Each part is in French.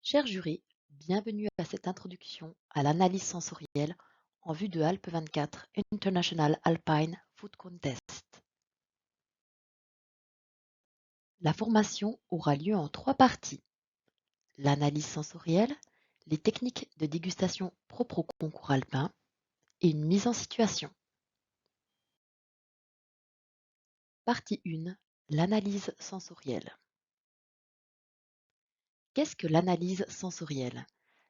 Chers jurés, bienvenue à cette introduction à l'analyse sensorielle en vue de Alpes 24 International Alpine Food Contest. La formation aura lieu en 3 parties. L'analyse sensorielle, les techniques de dégustation propres au concours alpin et une mise en situation. Partie 1. L'analyse sensorielle. Qu'est-ce que l'analyse sensorielle?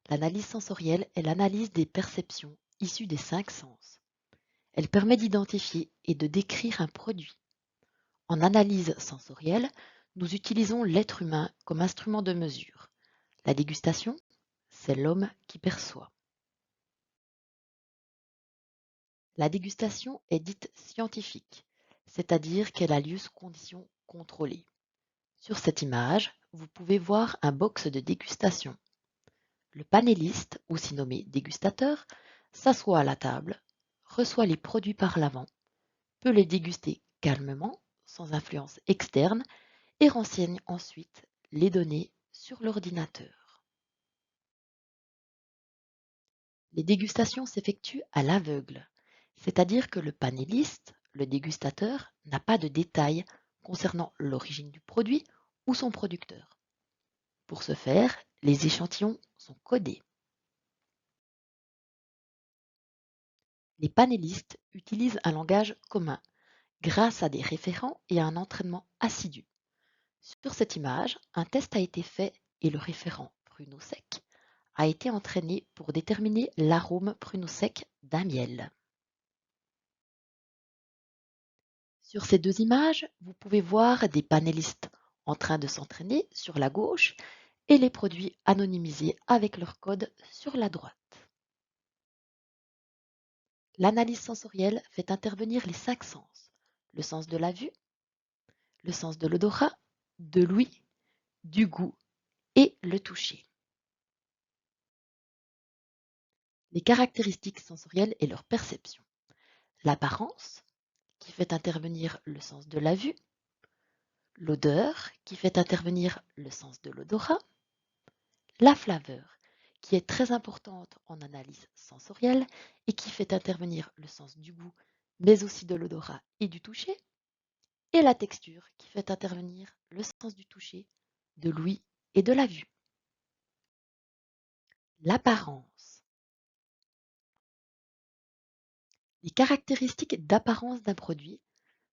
L'analyse sensorielle est l'analyse des perceptions issues des 5 sens. Elle permet d'identifier et de décrire un produit. En analyse sensorielle, nous utilisons l'être humain comme instrument de mesure. La dégustation, c'est l'homme qui perçoit. La dégustation est dite scientifique, c'est-à-dire qu'elle a lieu sous conditions contrôlées. Sur cette image, vous pouvez voir un box de dégustation. Le panéliste, aussi nommé dégustateur, s'assoit à la table, reçoit les produits par l'avant, peut les déguster calmement, sans influence externe, et renseigne ensuite les données sur l'ordinateur. Les dégustations s'effectuent à l'aveugle, c'est-à-dire que le panéliste, le dégustateur, n'a pas de détails concernant l'origine du produit ou son producteur. Pour ce faire, les échantillons sont codés. Les panélistes utilisent un langage commun grâce à des référents et à un entraînement assidu. Sur cette image, un test a été fait et le référent pruneau sec a été entraîné pour déterminer l'arôme pruneau sec d'un miel. Sur ces 2 images, vous pouvez voir des panélistes en train de s'entraîner sur la gauche et les produits anonymisés avec leur code sur la droite. L'analyse sensorielle fait intervenir les 5 sens, le sens de la vue, le sens de l'odorat, de l'ouïe, du goût et le toucher. Les caractéristiques sensorielles et leur perception. L'apparence, qui fait intervenir le sens de la vue, l'odeur, qui fait intervenir le sens de l'odorat, la flaveur, qui est très importante en analyse sensorielle et qui fait intervenir le sens du goût, mais aussi de l'odorat et du toucher, et la texture, qui fait intervenir le sens du toucher, de l'ouïe et de la vue. L'apparence. Les caractéristiques d'apparence d'un produit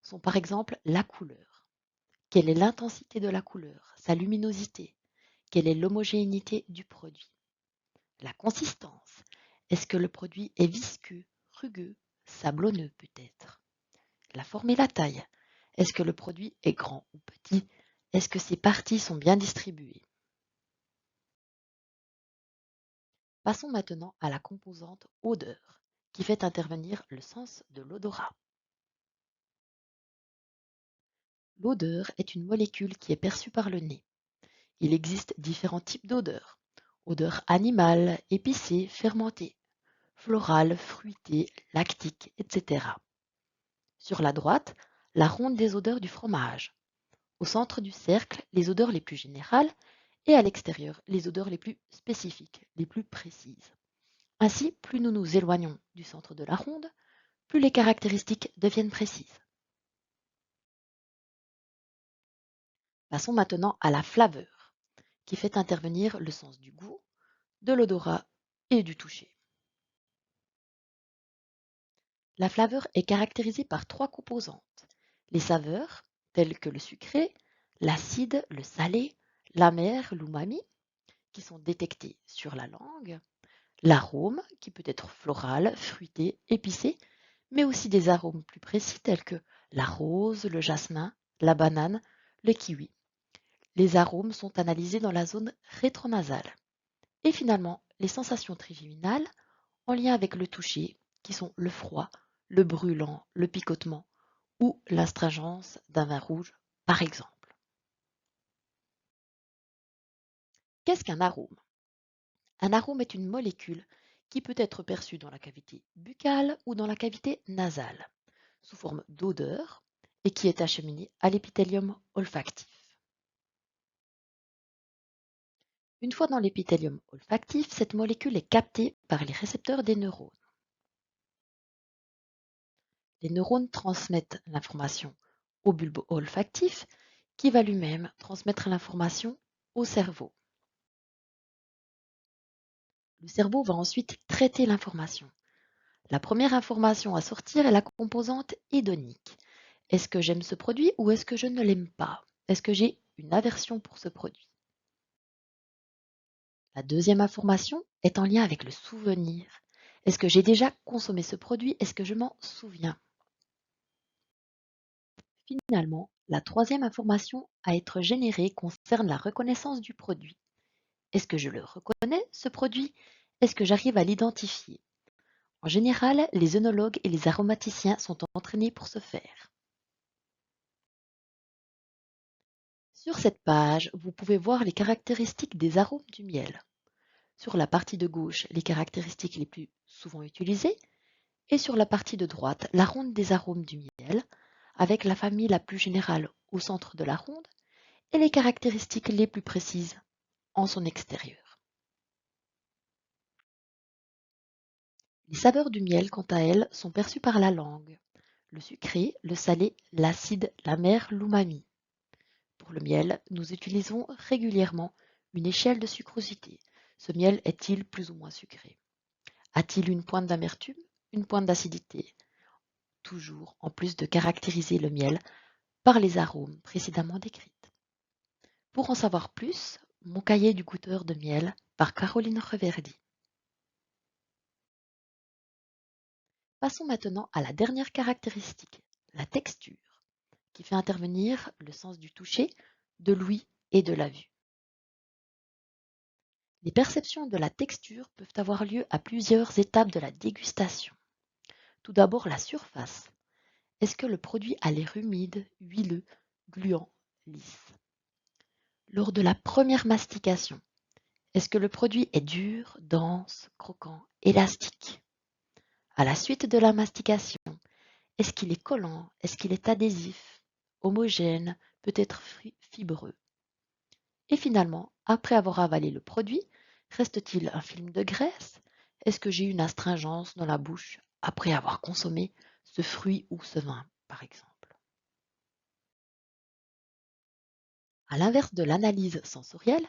sont par exemple la couleur. Quelle est l'intensité de la couleur, sa luminosité? Quelle est l'homogénéité du produit? La consistance. Est-ce que le produit est visqueux, rugueux, sablonneux peut-être? La forme et la taille. Est-ce que le produit est grand ou petit? Est-ce que ses parties sont bien distribuées? Passons maintenant à la composante odeur, qui fait intervenir le sens de l'odorat. L'odeur est une molécule qui est perçue par le nez. Il existe différents types d'odeurs. Odeur animale, épicée, fermentée, florale, fruitée, lactique, etc. Sur la droite, la ronde des odeurs du fromage. Au centre du cercle, les odeurs les plus générales et à l'extérieur, les odeurs les plus spécifiques, les plus précises. Ainsi, plus nous nous éloignons du centre de la ronde, plus les caractéristiques deviennent précises. Passons maintenant à la flaveur, qui fait intervenir le sens du goût, de l'odorat et du toucher. La flaveur est caractérisée par 3 composantes. Les saveurs, telles que le sucré, l'acide, le salé, l'amer, l'umami, qui sont détectées sur la langue. L'arôme, qui peut être floral, fruité, épicé, mais aussi des arômes plus précis tels que la rose, le jasmin, la banane, le kiwi. Les arômes sont analysés dans la zone rétronasale. Et finalement, les sensations trigeminales en lien avec le toucher, qui sont le froid, le brûlant, le picotement ou l'astringence d'un vin rouge, par exemple. Qu'est-ce qu'un arôme? Un arôme est une molécule qui peut être perçue dans la cavité buccale ou dans la cavité nasale, sous forme d'odeur et qui est acheminée à l'épithélium olfactif. Une fois dans l'épithélium olfactif, cette molécule est captée par les récepteurs des neurones. Les neurones transmettent l'information au bulbe olfactif qui va lui-même transmettre l'information au cerveau. Le cerveau va ensuite traiter l'information. La première information à sortir est la composante hédonique. Est-ce que j'aime ce produit ou est-ce que je ne l'aime pas? Est-ce que j'ai une aversion pour ce produit? La deuxième information est en lien avec le souvenir. Est-ce que j'ai déjà consommé ce produit? Est-ce que je m'en souviens? Finalement, la troisième information à être générée concerne la reconnaissance du produit. Est-ce que je le reconnais, ce produit? Est-ce que j'arrive à l'identifier? En général, les œnologues et les aromaticiens sont entraînés pour ce faire. Sur cette page, vous pouvez voir les caractéristiques des arômes du miel. Sur la partie de gauche, les caractéristiques les plus souvent utilisées, et sur la partie de droite, la ronde des arômes du miel, avec la famille la plus générale au centre de la ronde, et les caractéristiques les plus précises en son extérieur. Les saveurs du miel, quant à elles, sont perçues par la langue. Le sucré, le salé, l'acide, l'amer, l'umami. Pour le miel, nous utilisons régulièrement une échelle de sucrosité. Ce miel est-il plus ou moins sucré? A-t-il une pointe d'amertume, une pointe d'acidité? Toujours en plus de caractériser le miel par les arômes précédemment décrits. Pour en savoir plus, mon cahier du goûteur de miel par Caroline Reverdy. Passons maintenant à la dernière caractéristique, la texture, qui fait intervenir le sens du toucher, de l'ouïe et de la vue. Les perceptions de la texture peuvent avoir lieu à plusieurs étapes de la dégustation. Tout d'abord, la surface. Est-ce que le produit a l'air humide, huileux, gluant, lisse? Lors de la première mastication, est-ce que le produit est dur, dense, croquant, élastique? À la suite de la mastication, est-ce qu'il est collant? Est-ce qu'il est adhésif, homogène, peut-être fibreux? Et finalement, après avoir avalé le produit, reste-t-il un film de graisse? Est-ce que j'ai une astringence dans la bouche après avoir consommé ce fruit ou ce vin, par exemple? À l'inverse de l'analyse sensorielle,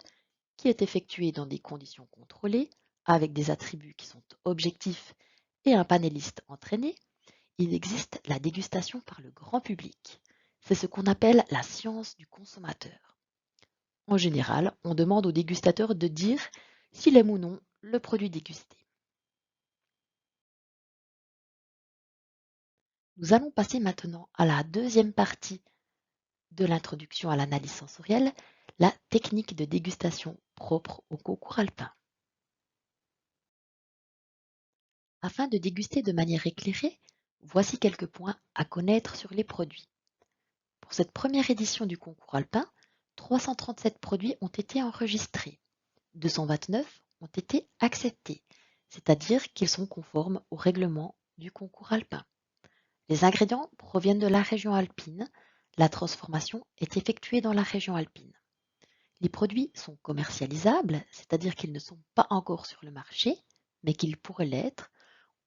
qui est effectuée dans des conditions contrôlées, avec des attributs qui sont objectifs et un panéliste entraîné, il existe la dégustation par le grand public. C'est ce qu'on appelle la science du consommateur. En général, on demande au dégustateur de dire s'il aime ou non le produit dégusté. Nous allons passer maintenant à la deuxième partie de l'introduction à l'analyse sensorielle, la technique de dégustation propre au concours alpin. Afin de déguster de manière éclairée, voici quelques points à connaître sur les produits. Pour cette première édition du concours alpin, 337 produits ont été enregistrés. 229 ont été acceptés, c'est-à-dire qu'ils sont conformes au règlement du concours alpin. Les ingrédients proviennent de la région alpine. La transformation est effectuée dans la région alpine. Les produits sont commercialisables, c'est-à-dire qu'ils ne sont pas encore sur le marché, mais qu'ils pourraient l'être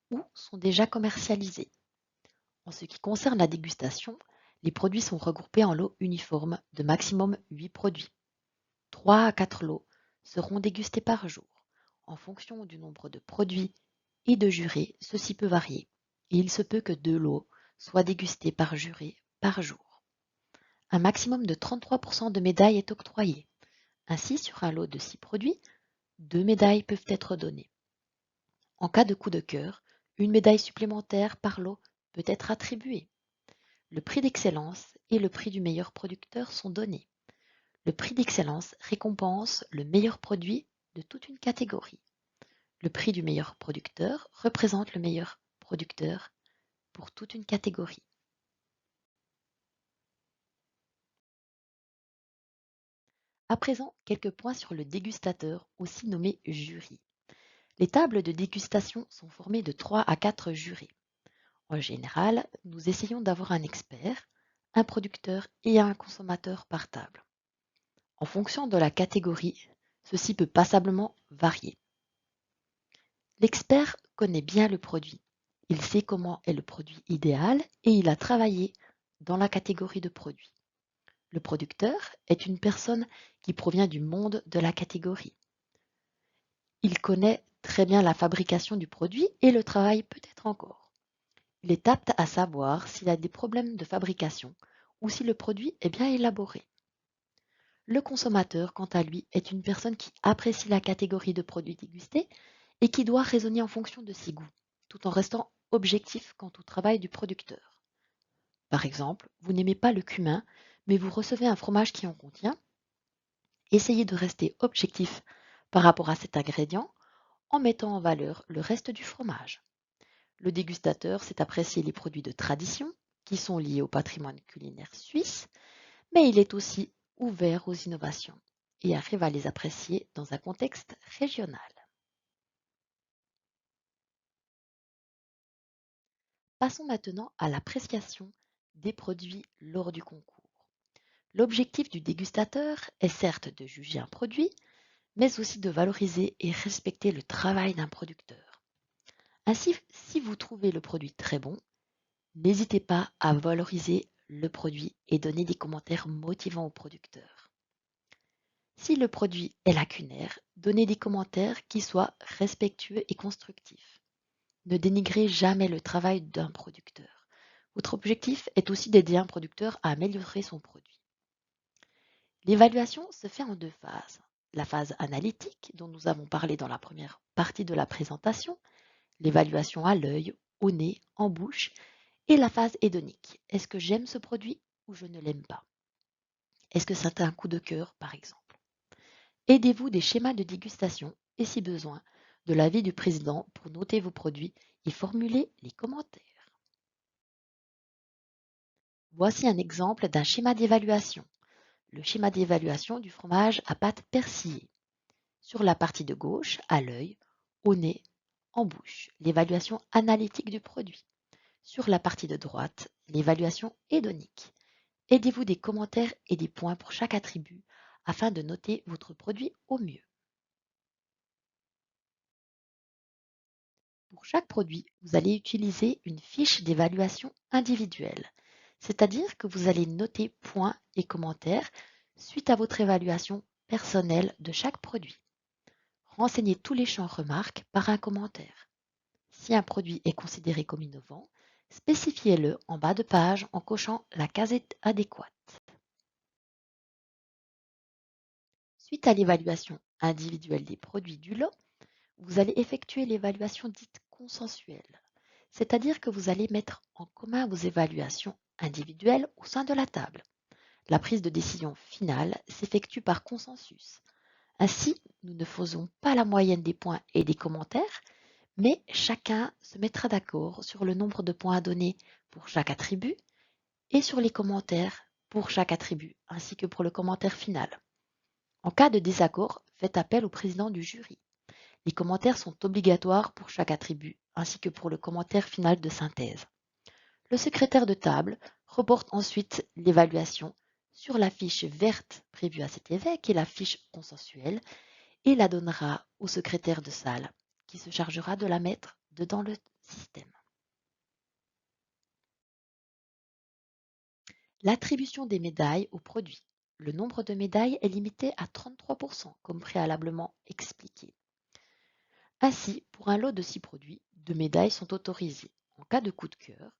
ou sont déjà commercialisés. En ce qui concerne la dégustation, les produits sont regroupés en lots uniformes de maximum 8 produits. 3 à 4 lots seront dégustés par jour. En fonction du nombre de produits et de jurés, ceci peut varier. Et il se peut que 2 lots soient dégustés par juré par jour. Un maximum de 33% de médailles est octroyé. Ainsi, sur un lot de 6 produits, 2 médailles peuvent être données. En cas de coup de cœur, une médaille supplémentaire par lot peut être attribuée. Le prix d'excellence et le prix du meilleur producteur sont donnés. Le prix d'excellence récompense le meilleur produit de toute une catégorie. Le prix du meilleur producteur représente le meilleur producteur pour toute une catégorie. À présent, quelques points sur le dégustateur, aussi nommé jury. Les tables de dégustation sont formées de 3 à 4 jurés. En général, nous essayons d'avoir un expert, un producteur et un consommateur par table. En fonction de la catégorie, Ceci peut passablement varier. L'expert connaît bien le produit. Il sait comment est le produit idéal et il a travaillé dans la catégorie de produits. Le producteur est une personne qui provient du monde de la catégorie. Il connaît très bien la fabrication du produit et le travail peut-être encore. Il est apte à savoir s'il a des problèmes de fabrication ou si le produit est bien élaboré. Le consommateur, quant à lui, est une personne qui apprécie la catégorie de produits dégustés et qui doit raisonner en fonction de ses goûts, tout en restant objectif quant au travail du producteur. Par exemple, vous n'aimez pas le cumin, mais vous recevez un fromage qui en contient. Essayez de rester objectif par rapport à cet ingrédient en mettant en valeur le reste du fromage. Le dégustateur sait apprécier les produits de tradition qui sont liés au patrimoine culinaire suisse, mais il est aussi ouvert aux innovations et arrive à les apprécier dans un contexte régional. Passons maintenant à l'appréciation des produits lors du concours. L'objectif du dégustateur est certes de juger un produit, mais aussi de valoriser et respecter le travail d'un producteur. Ainsi, si vous trouvez le produit très bon, n'hésitez pas à valoriser le produit et donner des commentaires motivants au producteur. Si le produit est lacunaire, donnez des commentaires qui soient respectueux et constructifs. Ne dénigrez jamais le travail d'un producteur. Votre objectif est aussi d'aider un producteur à améliorer son produit. L'évaluation se fait en deux phases. La phase analytique, dont nous avons parlé dans la première partie de la présentation, l'évaluation à l'œil, au nez, en bouche, et la phase hédonique. Est-ce que j'aime ce produit ou je ne l'aime pas? Est-ce que c'est un coup de cœur, par exemple? Aidez-vous des schémas de dégustation et, si besoin, de l'avis du président pour noter vos produits et formuler les commentaires. Voici un exemple d'un schéma d'évaluation. Le schéma d'évaluation du fromage à pâte persillée. Sur la partie de gauche, à l'œil, au nez, en bouche, l'évaluation analytique du produit. Sur la partie de droite, l'évaluation hédonique. Aidez-vous des commentaires et des points pour chaque attribut afin de noter votre produit au mieux. Pour chaque produit, vous allez utiliser une fiche d'évaluation individuelle, c'est-à-dire que vous allez noter points et commentaires suite à votre évaluation personnelle de chaque produit. Renseignez tous les champs remarques par un commentaire. Si un produit est considéré comme innovant, spécifiez-le en bas de page en cochant la case adéquate. Suite à l'évaluation individuelle des produits du lot, vous allez effectuer l'évaluation dite consensuelle, c'est-à-dire que vous allez mettre en commun vos évaluations individuelles au sein de la table. La prise de décision finale s'effectue par consensus. Ainsi, nous ne faisons pas la moyenne des points et des commentaires, mais chacun se mettra d'accord sur le nombre de points à donner pour chaque attribut et sur les commentaires pour chaque attribut, ainsi que pour le commentaire final. En cas de désaccord, faites appel au président du jury. Les commentaires sont obligatoires pour chaque attribut, ainsi que pour le commentaire final de synthèse. Le secrétaire de table reporte ensuite l'évaluation sur la fiche verte prévue à cet effet, qui est la fiche consensuelle, et la donnera au secrétaire de salle, qui se chargera de la mettre dedans le système. L'attribution des médailles aux produits. Le nombre de médailles est limité à 33%, comme préalablement expliqué. Ainsi, pour un lot de 6 produits, 2 médailles sont autorisées. En cas de coup de cœur,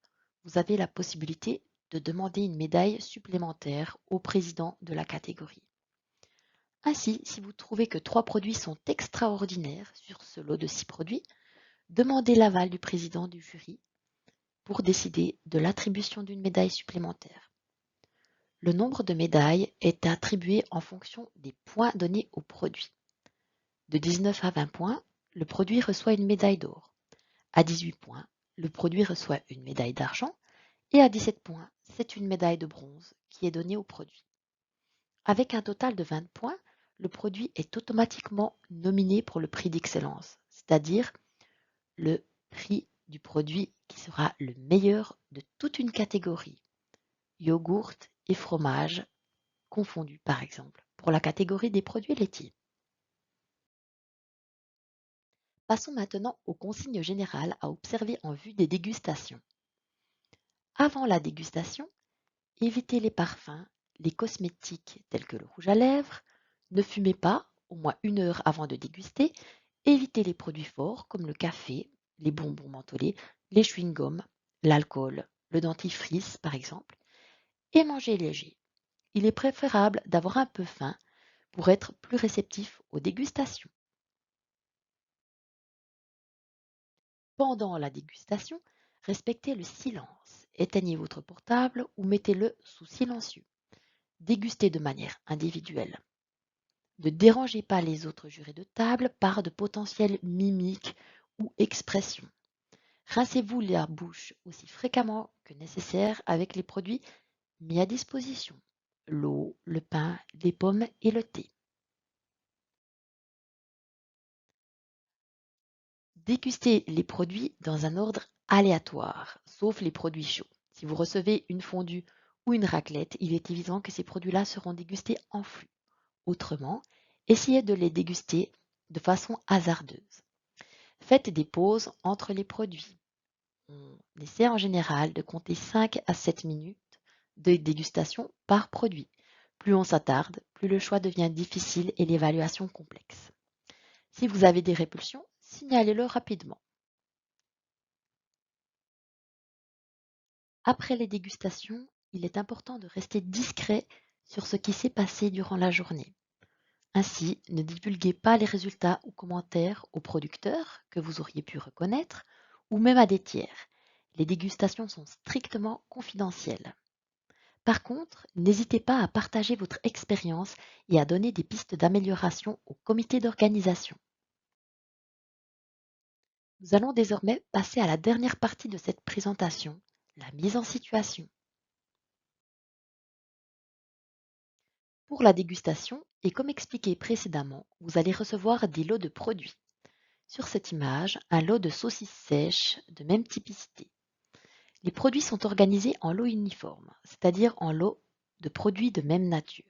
vous avez la possibilité de demander une médaille supplémentaire au président de la catégorie. Ainsi, si vous trouvez que 3 produits sont extraordinaires sur ce lot de 6 produits, demandez l'aval du président du jury pour décider de l'attribution d'une médaille supplémentaire. Le nombre de médailles est attribué en fonction des points donnés au produit. De 19 à 20 points, le produit reçoit une médaille d'or. À 18 points, le produit reçoit une médaille d'argent et à 17 points, c'est une médaille de bronze qui est donnée au produit. Avec un total de 20 points, le produit est automatiquement nominé pour le prix d'excellence, c'est-à-dire le prix du produit qui sera le meilleur de toute une catégorie, yogourt et fromage confondus par exemple, pour la catégorie des produits laitiers. Passons maintenant aux consignes générales à observer en vue des dégustations. Avant la dégustation, évitez les parfums, les cosmétiques tels que le rouge à lèvres, ne fumez pas au moins 1 heure avant de déguster, évitez les produits forts comme le café, les bonbons mentholés, les chewing-gums, l'alcool, le dentifrice par exemple, et mangez léger. Il est préférable d'avoir un peu faim pour être plus réceptif aux dégustations. Pendant la dégustation, respectez le silence. Éteignez votre portable ou mettez-le sous silencieux. Dégustez de manière individuelle. Ne dérangez pas les autres jurés de table par de potentielles mimiques ou expressions. Rincez-vous la bouche aussi fréquemment que nécessaire avec les produits mis à disposition. L'eau, le pain, les pommes et le thé. Dégustez les produits dans un ordre aléatoire, sauf les produits chauds. Si vous recevez une fondue ou une raclette, il est évident que ces produits-là seront dégustés en flux. Autrement, essayez de les déguster de façon hasardeuse. Faites des pauses entre les produits. On essaie en général de compter 5 à 7 minutes de dégustation par produit. Plus on s'attarde, plus le choix devient difficile et l'évaluation complexe. Si vous avez des répulsions, signalez-le rapidement. Après les dégustations, il est important de rester discret sur ce qui s'est passé durant la journée. Ainsi, ne divulguez pas les résultats ou commentaires aux producteurs que vous auriez pu reconnaître ou même à des tiers. Les dégustations sont strictement confidentielles. Par contre, n'hésitez pas à partager votre expérience et à donner des pistes d'amélioration au comité d'organisation. Nous allons désormais passer à la dernière partie de cette présentation, la mise en situation. Pour la dégustation, et comme expliqué précédemment, vous allez recevoir des lots de produits. Sur cette image, un lot de saucisses sèches de même typicité. Les produits sont organisés en lots uniformes, c'est-à-dire en lots de produits de même nature.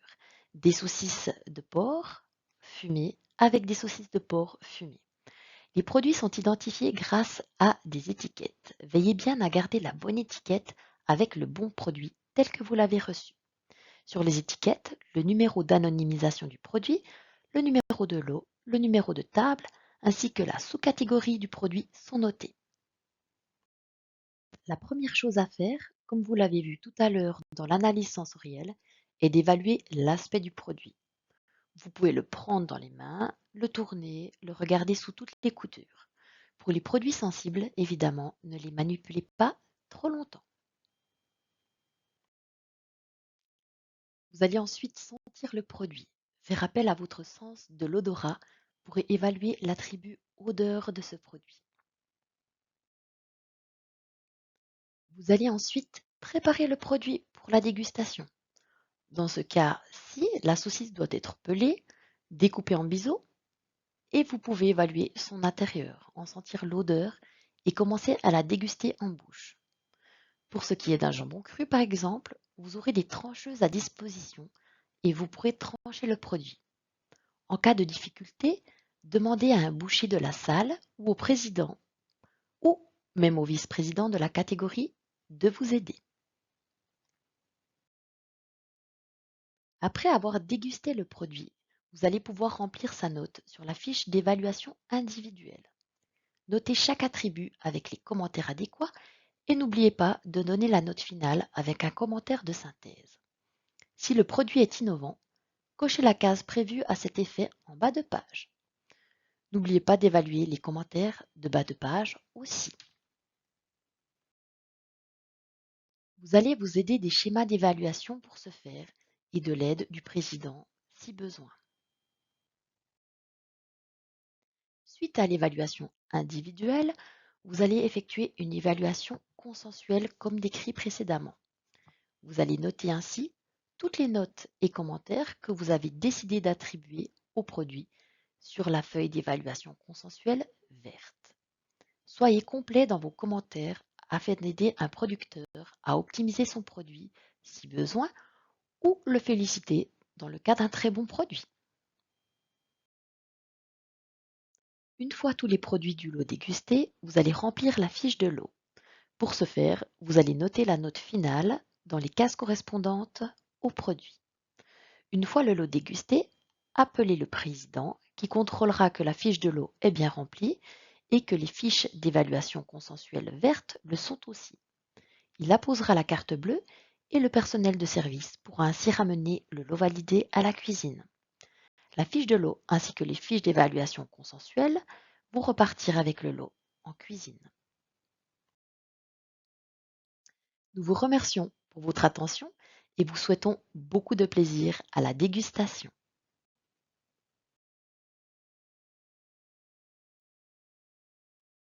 Des saucisses de porc fumées avec des saucisses de porc fumées. Les produits sont identifiés grâce à des étiquettes. Veillez bien à garder la bonne étiquette avec le bon produit tel que vous l'avez reçu. Sur les étiquettes, le numéro d'anonymisation du produit, le numéro de lot, le numéro de table, ainsi que la sous-catégorie du produit sont notés. La première chose à faire, comme vous l'avez vu tout à l'heure dans l'analyse sensorielle, est d'évaluer l'aspect du produit. Vous pouvez le prendre dans les mains, le tourner, le regarder sous toutes les coutures. Pour les produits sensibles, évidemment, ne les manipulez pas trop longtemps. Vous allez ensuite sentir le produit. Faire appel à votre sens de l'odorat pour évaluer l'attribut odeur de ce produit. Vous allez ensuite préparer le produit pour la dégustation. Dans ce cas-ci, la saucisse doit être pelée, découpée en biseaux, et vous pouvez évaluer son intérieur, en sentir l'odeur et commencer à la déguster en bouche. Pour ce qui est d'un jambon cru, par exemple, vous aurez des trancheuses à disposition et vous pourrez trancher le produit. En cas de difficulté, demandez à un boucher de la salle ou au président ou même au vice-président de la catégorie de vous aider. Après avoir dégusté le produit, vous allez pouvoir remplir sa note sur la fiche d'évaluation individuelle. Notez chaque attribut avec les commentaires adéquats et n'oubliez pas de donner la note finale avec un commentaire de synthèse. Si le produit est innovant, cochez la case prévue à cet effet en bas de page. N'oubliez pas d'évaluer les commentaires de bas de page aussi. Vous allez vous aider des schémas d'évaluation pour ce faire et de l'aide du président si besoin. Suite à l'évaluation individuelle, vous allez effectuer une évaluation consensuelle comme décrit précédemment. Vous allez noter ainsi toutes les notes et commentaires que vous avez décidé d'attribuer au produit sur la feuille d'évaluation consensuelle verte. Soyez complet dans vos commentaires afin d'aider un producteur à optimiser son produit si besoin ou le féliciter dans le cas d'un très bon produit. Une fois tous les produits du lot dégustés, vous allez remplir la fiche de lot. Pour ce faire, vous allez noter la note finale dans les cases correspondantes au produit. Une fois le lot dégusté, appelez le président qui contrôlera que la fiche de lot est bien remplie et que les fiches d'évaluation consensuelle vertes le sont aussi. Il apposera la carte bleue et le personnel de service pourra ainsi ramener le lot validé à la cuisine. La fiche de lot ainsi que les fiches d'évaluation consensuelle vont repartir avec le lot en cuisine. Nous vous remercions pour votre attention et vous souhaitons beaucoup de plaisir à la dégustation.